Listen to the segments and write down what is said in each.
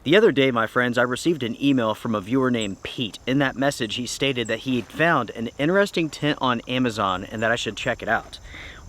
The other day, my friends, I received an email from a viewer named Pete. In that message, he stated that he had found an interesting tent on Amazon and that I should check it out.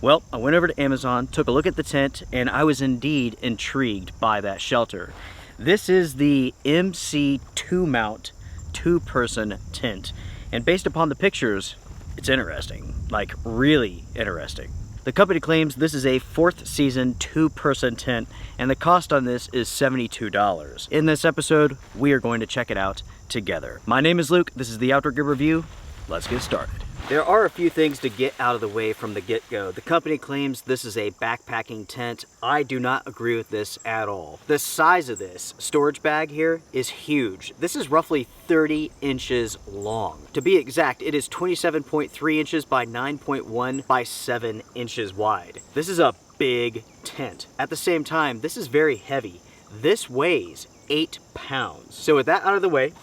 Well, I went over to Amazon, took a look at the tent, and I was indeed intrigued by that shelter. This is the MC ToMount 2-person tent, and based upon the pictures, it's interesting, like really interesting. The company claims this is a 4th season 2-person tent, and the cost on this is $72. In this episode, we are going to check it out together. My name is Luke, this is the Outdoor Gear Review. Let's get started. There are a few things to get out of the way from the get-go. The company claims this is a backpacking tent. I do not agree with this at all. The size of this storage bag here is huge. This is roughly 30 inches long. To be exact, it is 27.3 inches by 9.1 by 7 inches wide. This is a big tent. At the same time, this is very heavy. This weighs 8 pounds. So with that out of the way,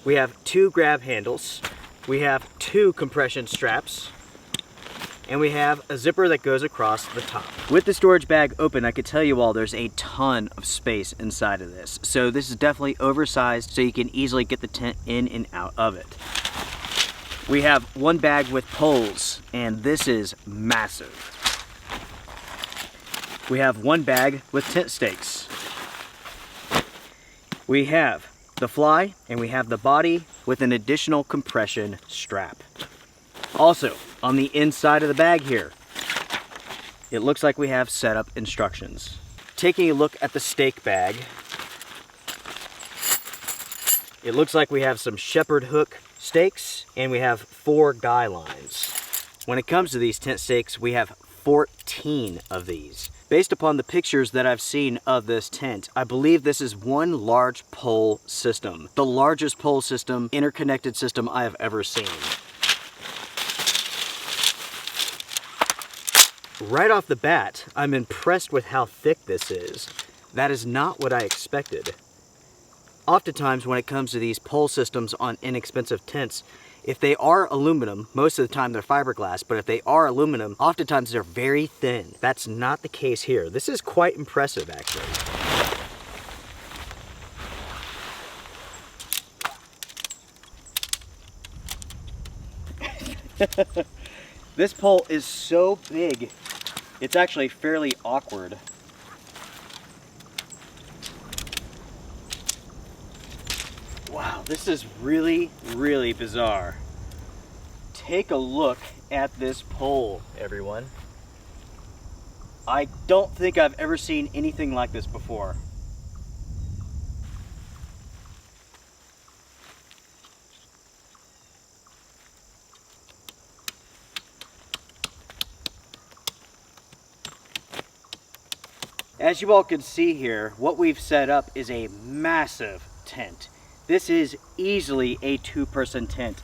we have 2 grab handles. We have 2 compression straps, and we have a zipper that goes across the top. With the storage bag open, I could tell you all there's a ton of space inside of this. So this is definitely oversized, so you can easily get the tent in and out of it. We have 1 bag with poles, and this is massive. We have 1 bag with tent stakes. We have the fly, and we have the body with an additional compression strap. Also, on the inside of the bag here, it looks like we have setup instructions. Taking a look at the stake bag, it looks like we have some shepherd hook stakes, and we have 4 guy lines. When it comes to these tent stakes, we have 14 of these. Based upon the pictures that I've seen of this tent, I believe this is one large pole system. The largest pole system, interconnected system I have ever seen. Right off the bat, I'm impressed with how thick this is. That is not what I expected. Oftentimes when it comes to these pole systems on inexpensive tents, if they are aluminum, most of the time they're fiberglass, but if they are aluminum, oftentimes they're very thin. That's not the case here. This is quite impressive, actually. This pole is so big, it's actually fairly awkward. Wow, this is really, really bizarre. Take a look at this pole, everyone. I don't think I've ever seen anything like this before. As you all can see here, what we've set up is a massive tent. This is easily a 2-person tent.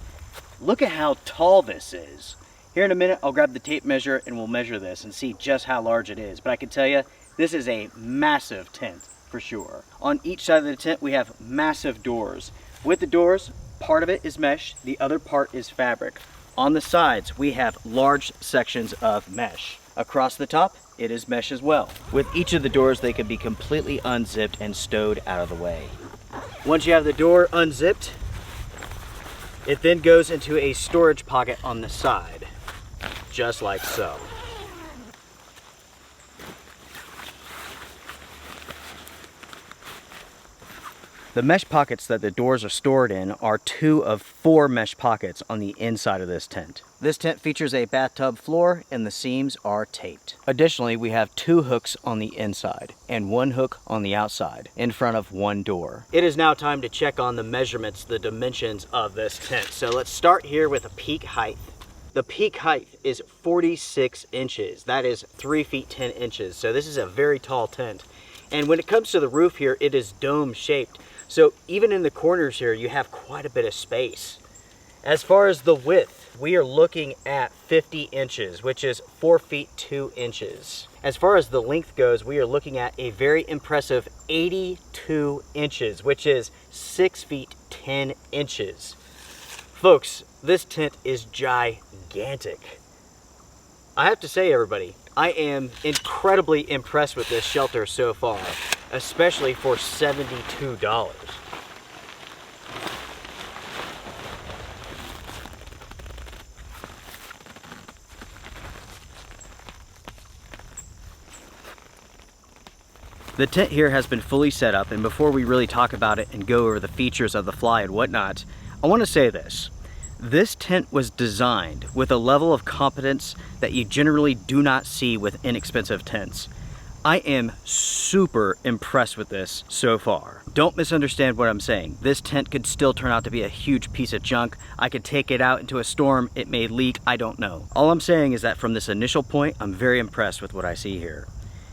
Look at how tall this is. Here in a minute, I'll grab the tape measure and we'll measure this and see just how large it is. But I can tell you, this is a massive tent for sure. On each side of the tent, we have massive doors. With the doors, part of it is mesh, the other part is fabric. On the sides, we have large sections of mesh. Across the top, it is mesh as well. With each of the doors, they can be completely unzipped and stowed out of the way. Once you have the door unzipped, it then goes into a storage pocket on the side, just like so. The mesh pockets that the doors are stored in are 2 of 4 mesh pockets on the inside of this tent. This tent features a bathtub floor and the seams are taped. Additionally, we have 2 hooks on the inside and 1 hook on the outside in front of 1 door. It is now time to check on the measurements, the dimensions of this tent. So let's start here with a peak height. The peak height is 46 inches. That is 3 feet 10 inches. So this is a very tall tent. And when it comes to the roof here, it is dome shaped. So even in the corners here, you have quite a bit of space. As far as the width, we are looking at 50 inches, which is 4 feet 2 inches. As far as the length goes, we are looking at a very impressive 82 inches, which is 6 feet 10 inches. Folks, this tent is gigantic. I have to say, everybody, I am incredibly impressed with this shelter so far, especially for $72. The tent here has been fully set up, and before we really talk about it and go over the features of the fly and whatnot, I want to say this. This tent was designed with a level of competence that you generally do not see with inexpensive tents. I am super impressed with this so far. Don't misunderstand what I'm saying. This tent could still turn out to be a huge piece of junk. I could take it out into a storm, it may leak, I don't know. All I'm saying is that from this initial point, I'm very impressed with what I see here.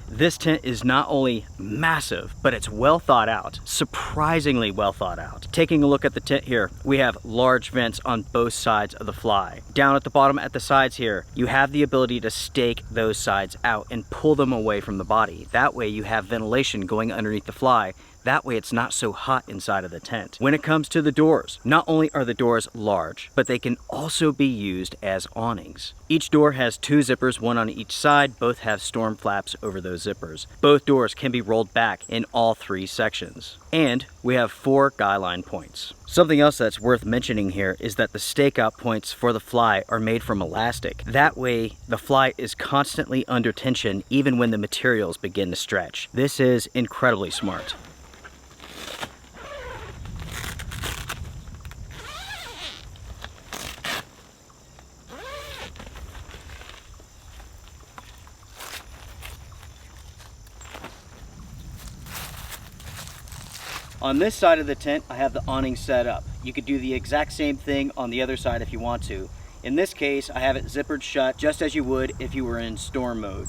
This tent is not only massive, but it's well thought out, surprisingly well thought out. Taking a look at the tent here, we have large vents on both sides of the fly. Down at the bottom at the sides here, you have the ability to stake those sides out and pull them away from the body. That way you have ventilation going underneath the fly. That way it's not so hot inside of the tent. When it comes to the doors, not only are the doors large, but they can also be used as awnings. Each door has 2 zippers, one on each side. Both have storm flaps over those zippers. Both doors can be rolled back in all 3 sections. And we have 4 guy line points. Something else that's worth mentioning here is that the stakeout points for the fly are made from elastic. That way the fly is constantly under tension even when the materials begin to stretch. This is incredibly smart. On this side of the tent, I have the awning set up. You could do the exact same thing on the other side if you want to. In this case, I have it zippered shut just as you would if you were in storm mode.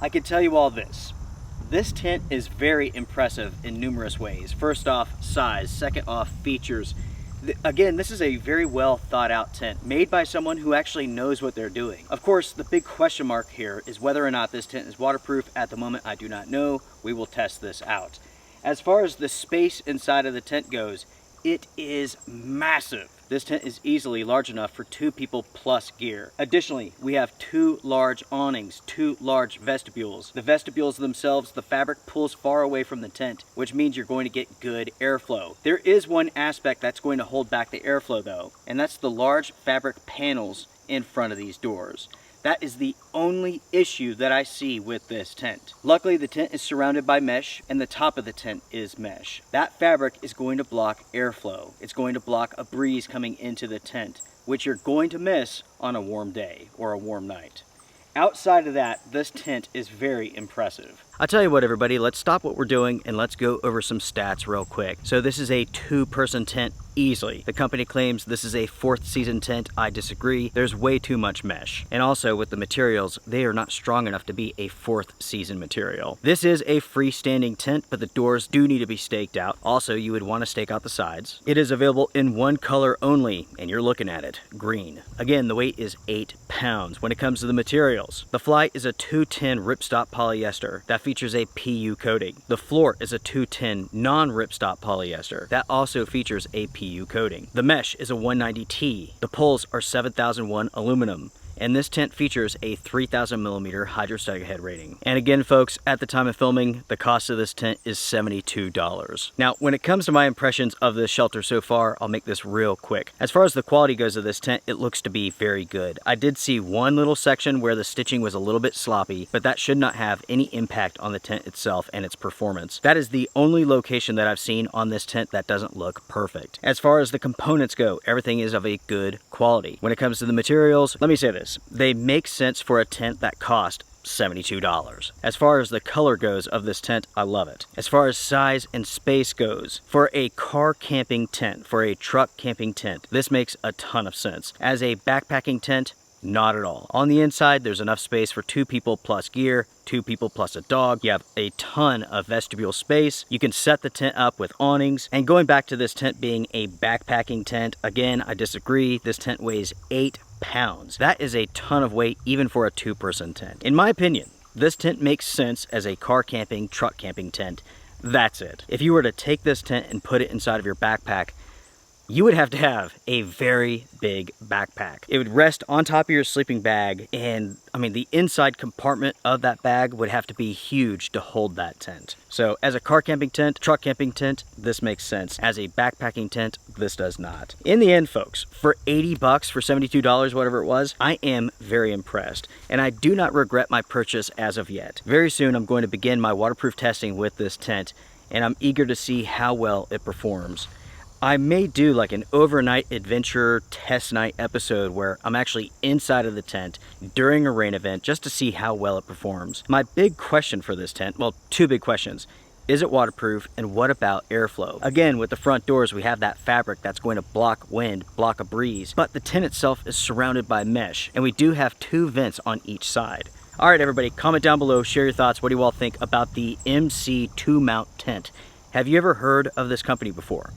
I can tell you all this. This tent is very impressive in numerous ways. First off, size. Second off, features. Again, this is a very well thought out tent made by someone who actually knows what they're doing. Of course, the big question mark here is whether or not this tent is waterproof. At the moment, I do not know. We will test this out. As far as the space inside of the tent goes, it is massive. This tent is easily large enough for 2 people plus gear. Additionally, we have 2 large awnings, 2 large vestibules. The vestibules themselves, the fabric pulls far away from the tent, which means you're going to get good airflow. There is one aspect that's going to hold back the airflow though, and that's the large fabric panels in front of these doors. That is the only issue that I see with this tent. Luckily, the tent is surrounded by mesh and the top of the tent is mesh. That fabric is going to block airflow. It's going to block a breeze coming into the tent, which you're going to miss on a warm day or a warm night. Outside of that, this tent is very impressive. I'll tell you what, everybody, let's stop what we're doing and let's go over some stats real quick. So this is a 2-person tent easily. The company claims this is a 4th season tent. I disagree. There's way too much mesh. And also with the materials, they are not strong enough to be a 4th season material. This is a freestanding tent, but the doors do need to be staked out. Also, you would want to stake out the sides. It is available in one color only, and you're looking at it, green. Again, the weight is 8 pounds. When it comes to the materials, the fly is a 210 ripstop polyester that features a PU coating. The floor is a 210 non-ripstop polyester that also features a PU coating. The mesh is a 190T. The poles are 7001 aluminum. And this tent features a 3,000 millimeter hydrostatic head rating. And again, folks, at the time of filming, the cost of this tent is $72. Now, when it comes to my impressions of this shelter so far, I'll make this real quick. As far as the quality goes of this tent, it looks to be very good. I did see one little section where the stitching was a little bit sloppy, but that should not have any impact on the tent itself and its performance. That is the only location that I've seen on this tent that doesn't look perfect. As far as the components go, everything is of a good quality. When it comes to the materials, let me say this. They make sense for a tent that cost $72. As far as the color goes of this tent, I love it. As far as size and space goes, for a car camping tent, for a truck camping tent, this makes a ton of sense. As a backpacking tent, not at all. On the inside, there's enough space for 2 people plus gear, 2 people plus a dog. You have a ton of vestibule space. You can set the tent up with awnings. And going back to this tent being a backpacking tent, again, I disagree. This tent weighs 8 pounds. That is a ton of weight even for a 2-person tent. In my opinion, this tent makes sense as a car camping, truck camping tent. That's it. If you were to take this tent and put it inside of your backpack, you would have to have a very big backpack. It would rest on top of your sleeping bag, and I mean, the inside compartment of that bag would have to be huge to hold that tent. So as a car camping tent, truck camping tent, this makes sense. As a backpacking tent, this does not. In the end, folks, for 80 bucks, for $72, whatever it was, I am very impressed, and I do not regret my purchase as of yet. Very soon, I'm going to begin my waterproof testing with this tent, and I'm eager to see how well it performs. I may do like an overnight adventure test night episode where I'm actually inside of the tent during a rain event just to see how well it performs. My big question for this tent, well, two big questions. Is it waterproof, and what about airflow? Again, with the front doors, we have that fabric that's going to block wind, block a breeze, but the tent itself is surrounded by mesh, and we do have 2 vents on each side. All right, everybody, comment down below, share your thoughts. What do you all think about the MC ToMount tent? Have you ever heard of this company before?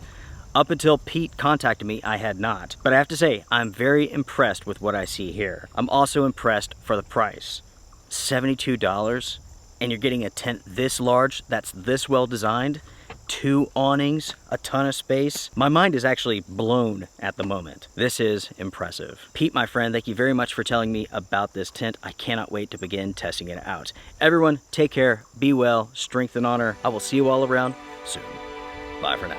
Up until Pete contacted me, I had not. But I have to say, I'm very impressed with what I see here. I'm also impressed for the price. $72, and you're getting a tent this large, that's this well designed, 2 awnings, a ton of space. My mind is actually blown at the moment. This is impressive. Pete, my friend, thank you very much for telling me about this tent. I cannot wait to begin testing it out. Everyone, take care, be well, strength and honor. I will see you all around soon. Bye for now.